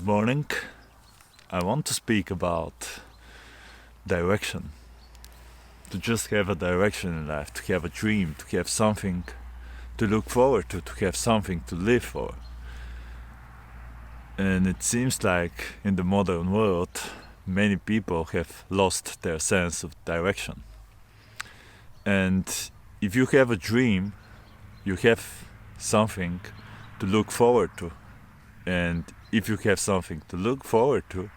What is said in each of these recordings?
Good morning. I want to speak about direction. To just have a direction in life, to have a dream, to have something to look forward to have something to live for. And it seems like in the modern world, many people have lost their sense of direction. And if you have a dream, you have something to look forward to. And if you have something to look forward to,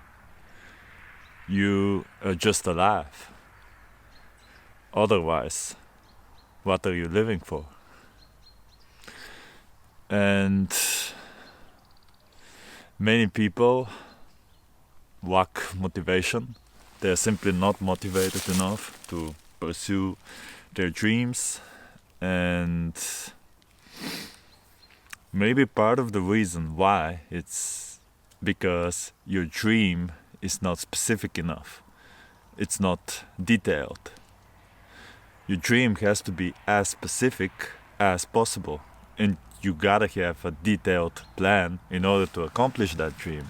you are just alive. Otherwise, what are you living for? And many people lack motivation. They're simply not motivated enough to pursue their dreams. And maybe part of the reason why it's because your dream is not specific enough. It's not detailed. Your dream has to be as specific as possible, and you gotta have a detailed plan in order to accomplish that dream.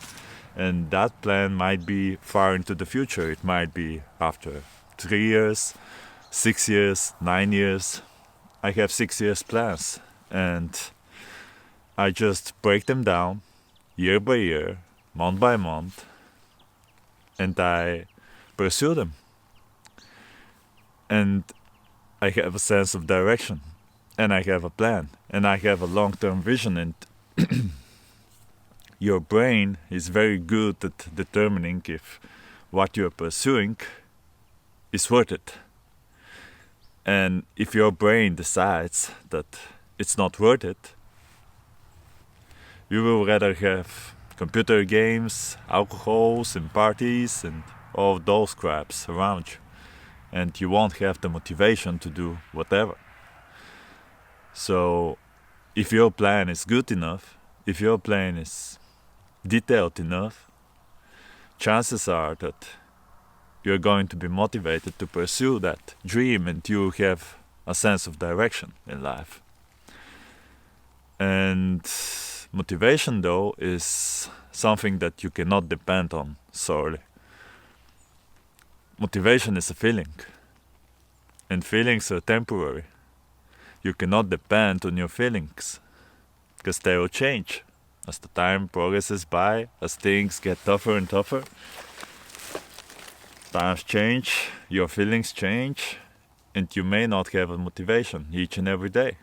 And that plan might be far into the future. It might be after 3 years, 6 years, 9 years. I have 6 years plans, and I just break them down year by year, month by month, and I pursue them. And I have a sense of direction, and I have a plan, and I have a long-term vision. And your brain is very good at determining if what you are pursuing is worth it. And if your brain decides that it's not worth it, you will rather have computer games, alcohols, and parties, and all those craps around you. And you won't have the motivation to do whatever. So, if your plan is good enough, if your plan is detailed enough, chances are that you're going to be motivated to pursue that dream, and you have a sense of direction in life. And motivation, though, is something that you cannot depend on solely. Motivation is a feeling, and feelings are temporary. You cannot depend on your feelings, because they will change as the time progresses by, as things get tougher and tougher. Times change, your feelings change, and you may not have a motivation each and every day.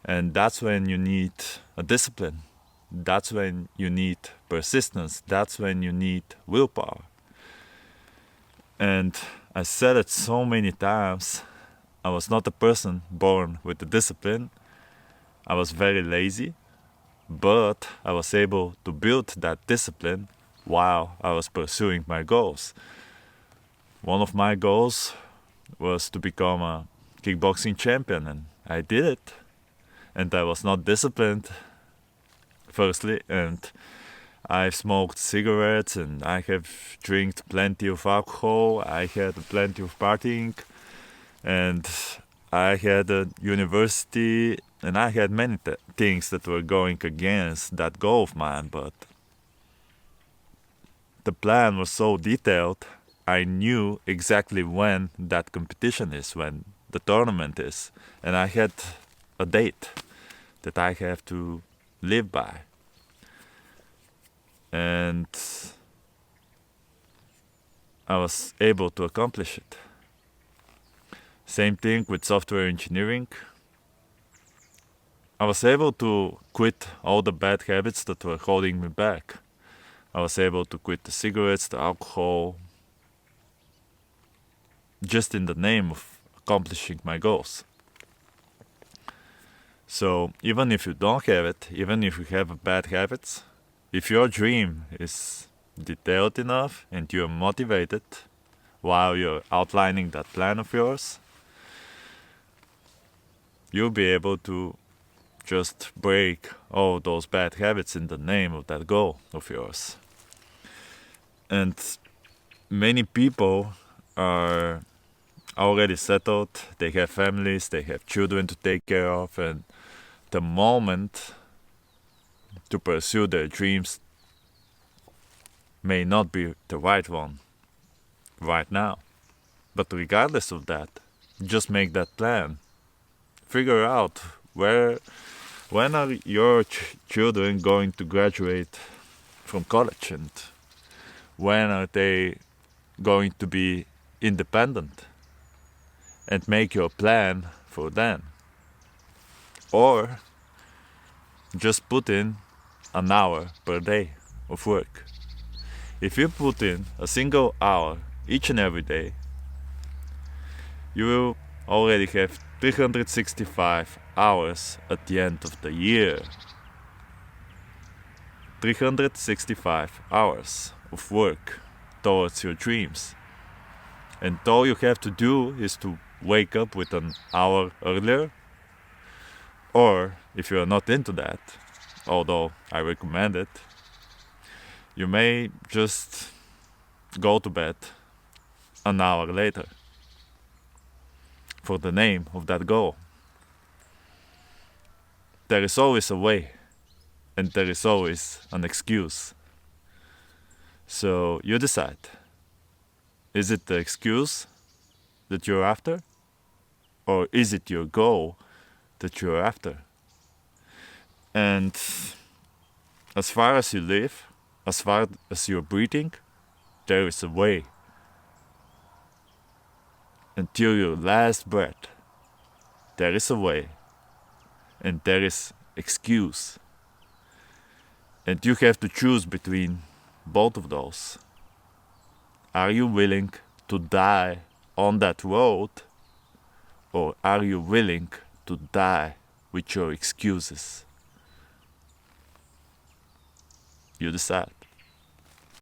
And that's when you need a discipline. That's when you need persistence. That's when you need willpower. And I said it so many times, I was not a person born with the discipline. I was very lazy, but I was able to build that discipline while I was pursuing my goals. One of my goals was to become a kickboxing champion, and I did it. And I was not disciplined, firstly, and I've smoked cigarettes, and I have drank plenty of alcohol. I had plenty of partying, and I had a university, and I had many things that were going against that goal of mine. But the plan was so detailed, I knew exactly when that competition is, when the tournament is, and I had a date that I have to live by. And I was able to accomplish it. Same thing with software engineering. I was able to quit all the bad habits that were holding me back. I was able to quit the cigarettes, the alcohol, just in the name of accomplishing my goals. So even if you don't have it, even if you have bad habits, if your dream is detailed enough and you're motivated while you're outlining that plan of yours, you'll be able to just break all those bad habits in the name of that goal of yours. And many people are already settled, they have families, they have children to take care of, and the moment to pursue their dreams may not be the right one right now. But regardless of that, just make that plan. Figure out when are your children going to graduate from college, and when are they going to be independent, and make your plan for then. Or just put in an hour per day of work. If you put in a single hour each and every day, you will already have 365 hours at the end of the year. 365 hours of work towards your dreams. And all you have to do is to wake up with an hour earlier. Or, if you are not into that, although I recommend it, you may just go to bed an hour later for the name of that goal. There is always a way, and there is always an excuse. So you decide. Is it the excuse that you're after? Or is it your goal that you're after? And as far as you live, as far as you're breathing, there is a way. Until your last breath, there is a way. And there is excuse. And you have to choose between both of those. Are you willing to die on that road? Or are you willing to die with your excuses? You decide.